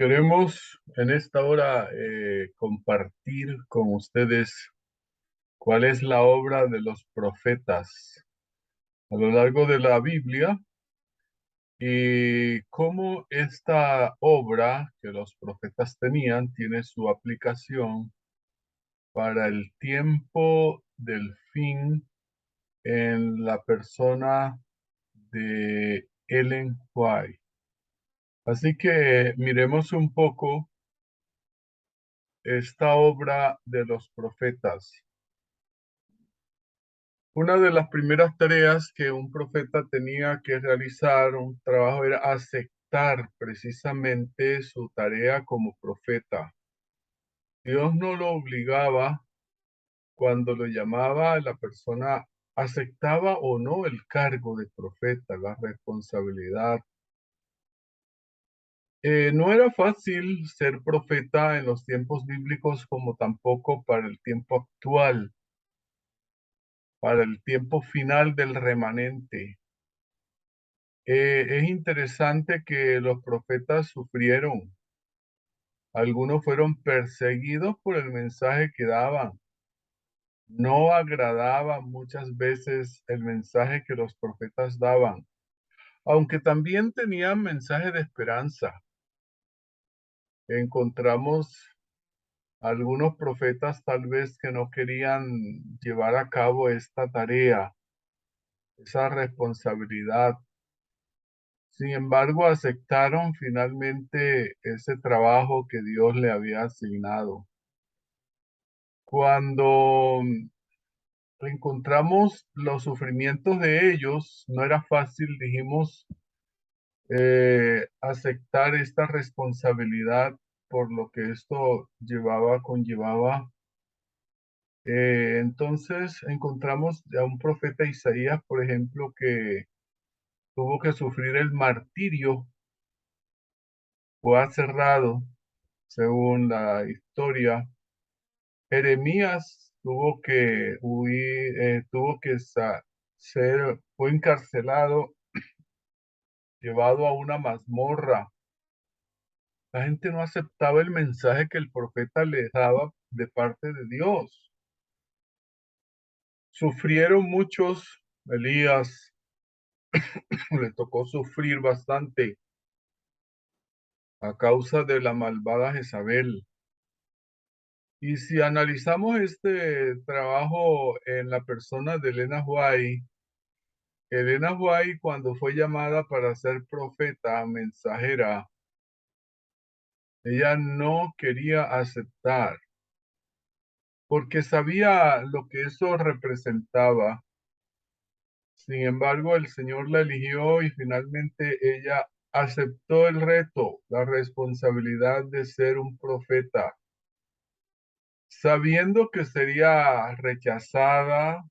Queremos en esta hora compartir con ustedes cuál es la obra de los profetas a lo largo de la Biblia y cómo esta obra que los profetas tenían tiene su aplicación para el tiempo del fin en la persona de Ellen White. Así que miremos un poco esta obra de los profetas. Una de las primeras tareas que un profeta tenía que realizar, un trabajo, era aceptar precisamente su tarea como profeta. Dios no lo obligaba cuando lo llamaba, la persona aceptaba o no el cargo de profeta, la responsabilidad. No era fácil ser profeta en los tiempos bíblicos como tampoco para el tiempo actual, para el tiempo final del remanente. Es interesante que los profetas sufrieron. Algunos fueron perseguidos por el mensaje que daban. No agradaba muchas veces el mensaje que los profetas daban, aunque también tenían mensaje de esperanza. Encontramos algunos profetas tal vez que no querían llevar a cabo esta tarea, esa responsabilidad. Sin embargo, aceptaron finalmente ese trabajo que Dios le había asignado. Cuando encontramos los sufrimientos de ellos, no era fácil, dijimos, aceptar esta responsabilidad por lo que esto conllevaba. Entonces encontramos a un profeta Isaías, por ejemplo, que tuvo que sufrir el martirio, fue aserrado, según la historia. Jeremías tuvo que huir, fue encarcelado, llevado a una mazmorra. La gente no aceptaba el mensaje que el profeta les daba de parte de Dios. Sufrieron muchos. Elías le tocó sufrir bastante a causa de la malvada Jezabel. Y si analizamos este trabajo en la persona de Elena White, cuando fue llamada para ser profeta, mensajera, ella no quería aceptar porque sabía lo que eso representaba. Sin embargo, el Señor la eligió y finalmente ella aceptó el reto, la responsabilidad de ser un profeta, sabiendo que sería rechazada,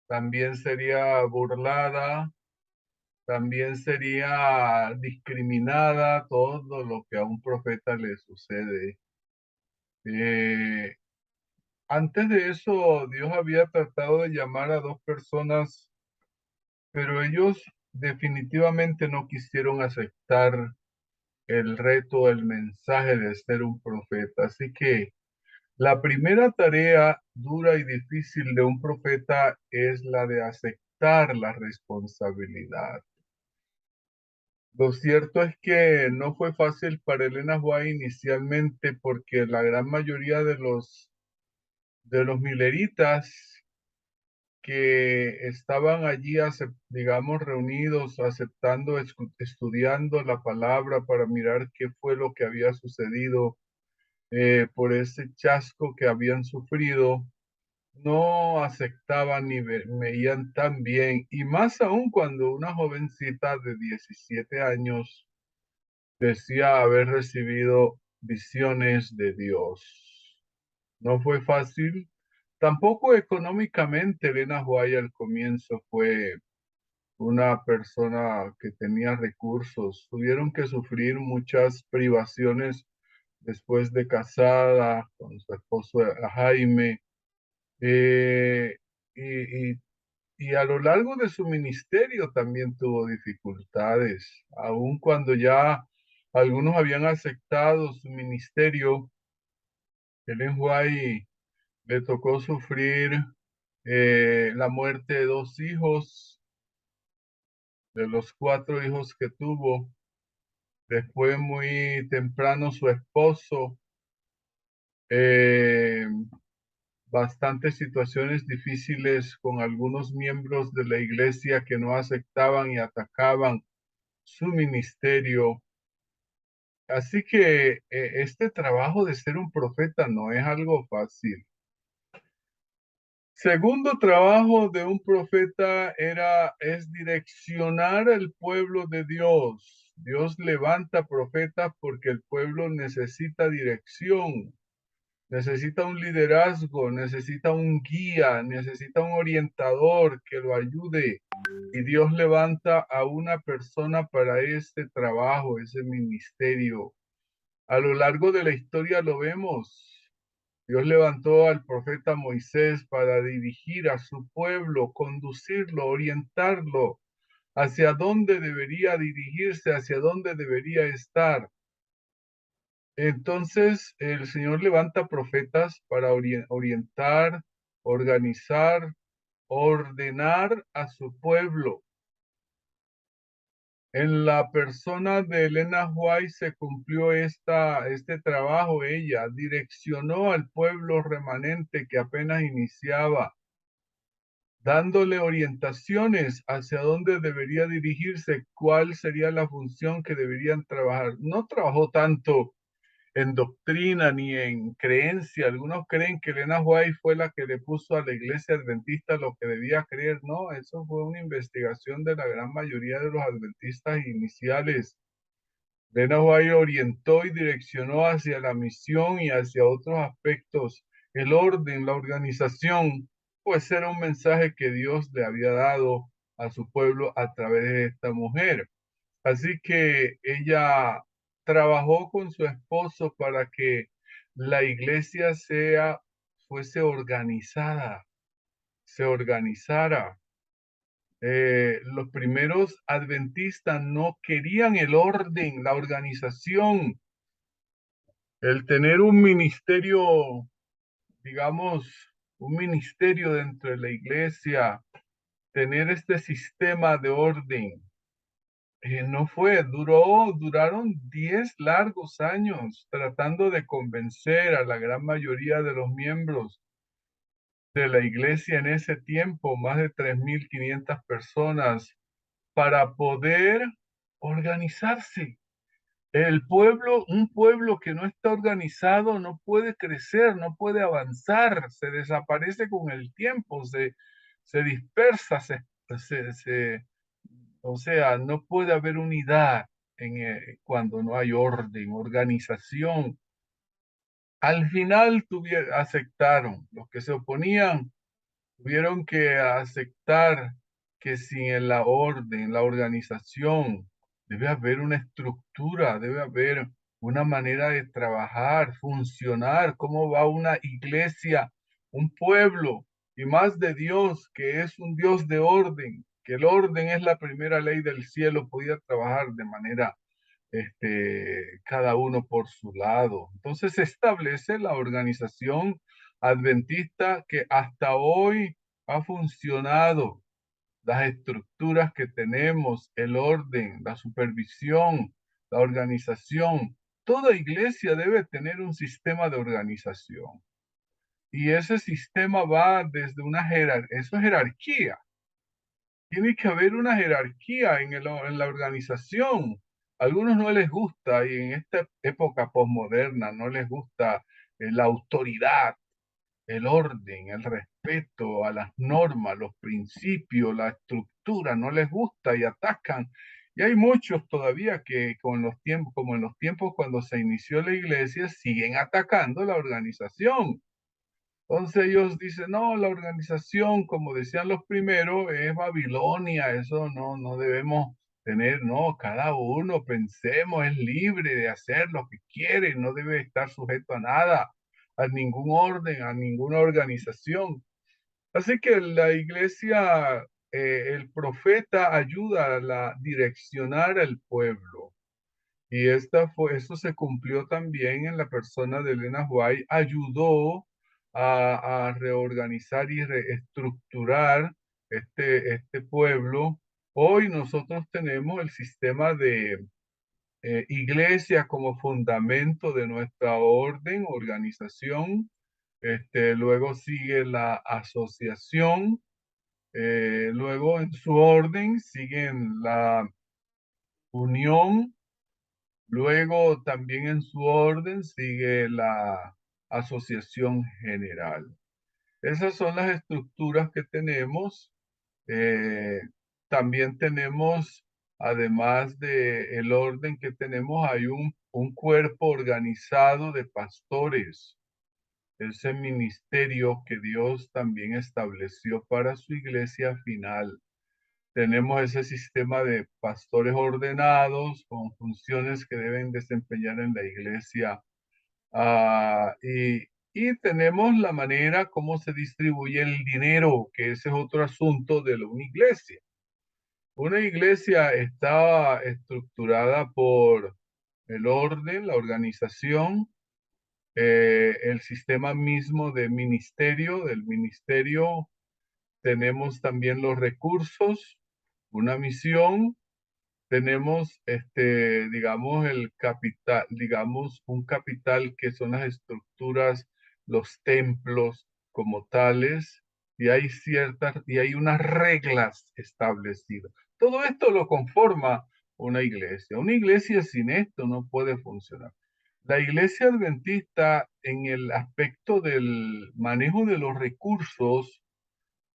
también sería burlada, también sería discriminada, todo lo que a un profeta le sucede. Eh, Antes de eso, Dios había tratado de llamar a dos personas, pero ellos definitivamente no quisieron aceptar el reto, el mensaje de ser un profeta. Así que la primera tarea dura y difícil de un profeta es la de aceptar la responsabilidad. Lo cierto es que no fue fácil para Elena White inicialmente porque la gran mayoría de los mileritas que estaban allí, digamos, reunidos, aceptando, estudiando la palabra para mirar qué fue lo que había sucedido por ese chasco que habían sufrido, no aceptaban ni veían tan bien, y más aún cuando una jovencita de 17 años decía haber recibido visiones de Dios. No fue fácil, tampoco económicamente. Elena White al comienzo fue una persona que tenía recursos. Tuvieron que sufrir muchas privaciones después de casada con su esposo Jaime. eh, y, y- y a lo largo de su ministerio también tuvo dificultades, aun cuando ya Algunos habían aceptado su ministerio. Ellen White le tocó sufrir la muerte de 2 hijos, de los 4 hijos que tuvo. Después, muy temprano, su esposo. Eh, Bastantes situaciones difíciles con algunos miembros de la iglesia que no aceptaban y atacaban su ministerio. Así que este trabajo de ser un profeta no es algo fácil. Segundo trabajo de un profeta es direccionar al pueblo de Dios. Dios levanta profetas porque el pueblo necesita dirección, necesita un liderazgo, necesita un guía, necesita un orientador que lo ayude. Y Dios levanta a una persona para este trabajo, ese ministerio. A lo largo de la historia lo vemos. Dios levantó al profeta Moisés para dirigir a su pueblo, conducirlo, orientarlo hacia dónde debería dirigirse, hacia dónde debería estar. Entonces, el Señor levanta profetas para orientar, organizar, ordenar a su pueblo. En la persona de Elena White se cumplió este trabajo. Ella direccionó al pueblo remanente que apenas iniciaba, dándole orientaciones hacia dónde debería dirigirse, cuál sería la función que deberían trabajar. No trabajó tanto en doctrina ni en creencia. Algunos creen que Elena White fue la que le puso a la iglesia adventista lo que debía creer. No, eso fue una investigación de la gran mayoría de los adventistas iniciales. Elena White orientó y direccionó hacia la misión y hacia otros aspectos. El orden, la organización, pues era un mensaje que Dios le había dado a su pueblo a través de esta mujer. Así que ella trabajó con su esposo para que la iglesia fuese organizada, se organizara. Los primeros adventistas no querían el orden, la organización, el tener un ministerio, digamos, un ministerio dentro de la iglesia, tener este sistema de orden. No fue, duraron 10 largos años tratando de convencer a la gran mayoría de los miembros de la iglesia en ese tiempo, más de 3.500 personas, para poder organizarse. Un pueblo que no está organizado no puede crecer, no puede avanzar, se desaparece con el tiempo, se dispersa, o sea, no puede haber unidad cuando no hay orden, organización. Al final aceptaron, los que se oponían tuvieron que aceptar que sin la orden, la organización, debe haber una estructura, debe haber una manera de trabajar, funcionar, cómo va una iglesia, un pueblo, y más de Dios, que es un Dios de orden, que el orden es la primera ley del cielo, podía trabajar de manera cada uno por su lado. Entonces se establece la organización adventista que hasta hoy ha funcionado. Las estructuras que tenemos, el orden, la supervisión, la organización. Toda iglesia debe tener un sistema de organización. Y ese sistema va desde eso es jerarquía. Tiene que haber una jerarquía en la organización. A algunos no les gusta, y en esta época posmoderna no les gusta la autoridad, el orden, el respeto a las normas, los principios, la estructura, no les gusta y atacan. Y hay muchos todavía que con los tiempos, como en los tiempos cuando se inició la iglesia, siguen atacando la organización. Entonces ellos dicen, no, la organización, como decían los primeros, es Babilonia, eso no debemos tener, no, cada uno pensemos, es libre de hacer lo que quiere, no debe estar sujeto a nada, a ningún orden, a ninguna organización. Así que la iglesia, el profeta ayuda a direccionar al pueblo. Y eso se cumplió también en la persona de Elena White, ayudó a reorganizar y reestructurar este pueblo. Hoy nosotros tenemos el sistema de iglesia como fundamento de nuestra orden, organización. Luego sigue la asociación, luego en su orden siguen la unión. Luego también en su orden sigue la asociación general. Esas son las estructuras que tenemos. Eh, También tenemos, además de el orden que tenemos, hay un cuerpo organizado de pastores. Ese ministerio que Dios también estableció para su iglesia final. Tenemos ese sistema de pastores ordenados con funciones que deben desempeñar en la iglesia. Y tenemos la manera como se distribuye el dinero, que ese es otro asunto de una iglesia. Una iglesia está estructurada por el orden, la organización, el sistema mismo de ministerio, del ministerio. Tenemos también los recursos, una misión. Tenemos, digamos, el capital, digamos, un capital que son las estructuras, los templos como tales, y hay unas reglas establecidas. Todo esto lo conforma una iglesia. Una iglesia sin esto no puede funcionar. La iglesia adventista, en el aspecto del manejo de los recursos,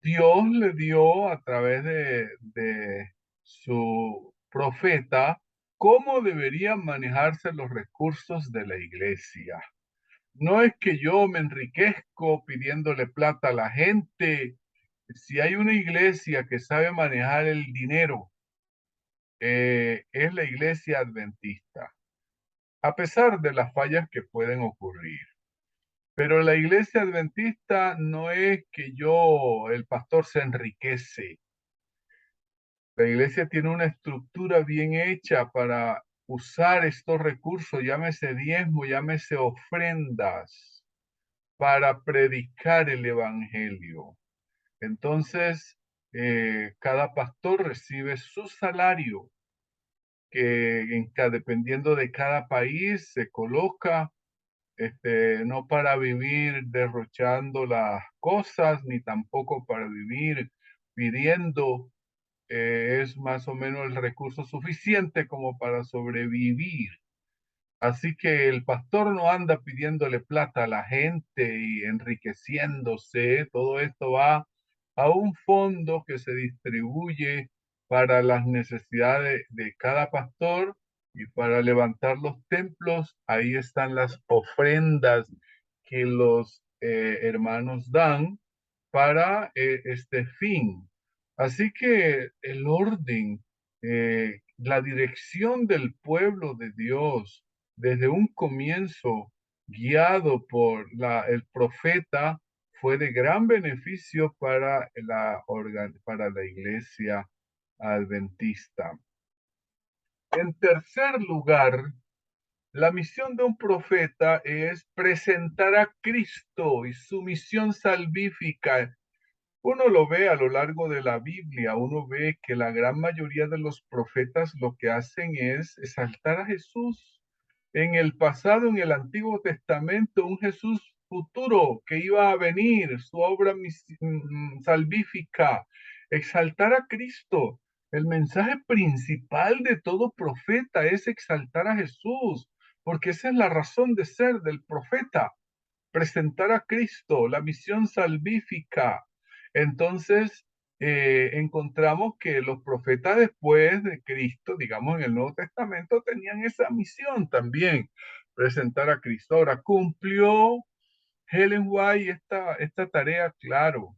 Dios le dio a través de su profeta cómo deberían manejarse los recursos de la iglesia. No es que yo me enriquezco pidiéndole plata a la gente. Si hay una iglesia que sabe manejar el dinero, es la iglesia adventista, a pesar de las fallas que pueden ocurrir. Pero la iglesia adventista no es que el pastor se enriquece. La iglesia tiene una estructura bien hecha para usar estos recursos, llámese diezmo, llámese ofrendas, para predicar el evangelio. Entonces, cada pastor recibe su salario, dependiendo de cada país se coloca, no para vivir derrochando las cosas, ni tampoco para vivir pidiendo. Es más o menos el recurso suficiente como para sobrevivir. Así que el pastor no anda pidiéndole plata a la gente y enriqueciéndose. Todo esto va a un fondo que se distribuye para las necesidades de cada pastor y para levantar los templos. Ahí están las ofrendas que los hermanos dan para este fin. Así que el orden, la dirección del pueblo de Dios desde un comienzo, guiado por el profeta, fue de gran beneficio para la iglesia adventista. En tercer lugar, la misión de un profeta es presentar a Cristo y su misión salvífica. Uno lo ve a lo largo de la Biblia, uno ve que la gran mayoría de los profetas lo que hacen es exaltar a Jesús. En el pasado, en el Antiguo Testamento, un Jesús futuro que iba a venir, su obra salvífica, exaltar a Cristo. El mensaje principal de todo profeta es exaltar a Jesús, porque esa es la razón de ser del profeta, presentar a Cristo, la misión salvífica. Entonces, encontramos que los profetas después de Cristo, digamos en el Nuevo Testamento, tenían esa misión también, presentar a Cristo. Ahora, cumplió Ellen White esta tarea, claro.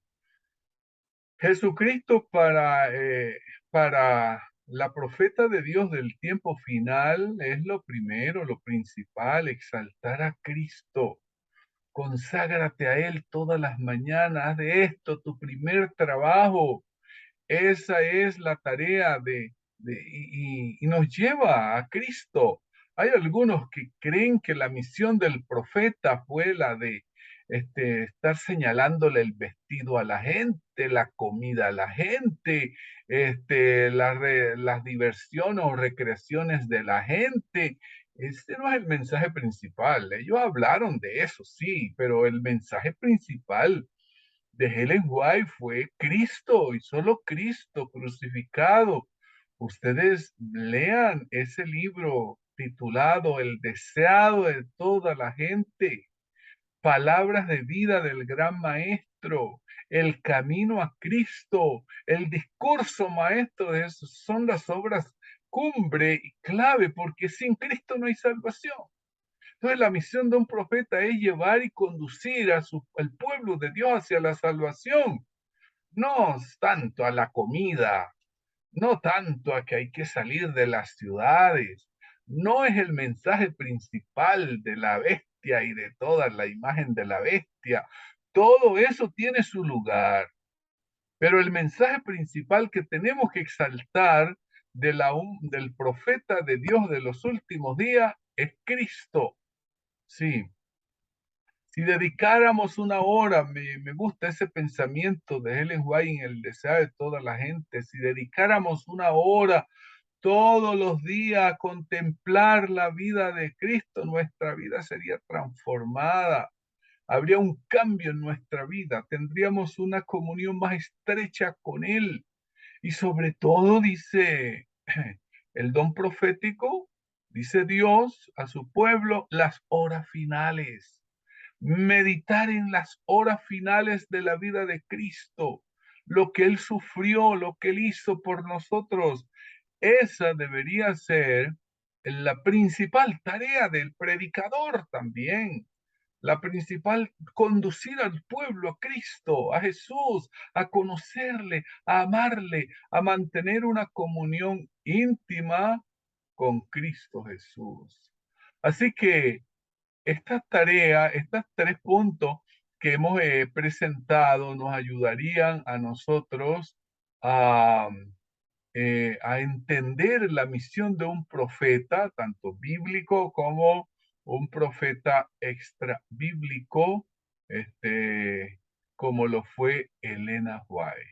Jesucristo para la profeta de Dios del tiempo final es lo primero, lo principal, exaltar a Cristo. Conságrate a Él todas las mañanas, haz de esto tu primer trabajo. Esa es la tarea y nos lleva a Cristo. Hay algunos que creen que la misión del profeta fue la de estar señalándole el vestido a la gente, la comida a la gente, las diversiones o recreaciones de la gente. Ese no es el mensaje principal. Ellos hablaron de eso, sí, pero el mensaje principal de Helen White fue Cristo y solo Cristo crucificado. Ustedes lean ese libro titulado El deseado de toda la gente, palabras de vida del gran maestro, el camino a Cristo, el discurso maestro de eso, son las obras cumbre y clave, porque sin Cristo no hay salvación. Entonces la misión de un profeta es llevar y conducir al pueblo de Dios hacia la salvación, no tanto a la comida, no tanto a que hay que salir de las ciudades. No es el mensaje principal de la bestia y de toda la imagen de la bestia. Todo eso tiene su lugar, pero el mensaje principal que tenemos que exaltar del profeta de Dios de los últimos días es Cristo. Sí, si dedicáramos una hora, me gusta ese pensamiento de Helen White en El deseo de toda la gente, si dedicáramos una hora todos los días a contemplar la vida de Cristo, nuestra vida sería transformada. Habría un cambio en nuestra vida, tendríamos una comunión más estrecha con Él. Y sobre todo, dice el don profético, dice Dios a su pueblo, las horas finales. Meditar en las horas finales de la vida de Cristo, lo que Él sufrió, lo que Él hizo por nosotros. Esa debería ser la principal tarea del predicador también. La principal, conducir al pueblo a Cristo, a Jesús, a conocerle, a amarle, a mantener una comunión íntima con Cristo Jesús. Así que estas tareas, estos tres puntos que hemos presentado nos ayudarían a nosotros a, a entender la misión de un profeta, tanto bíblico como un profeta extra bíblico, como lo fue Elena White.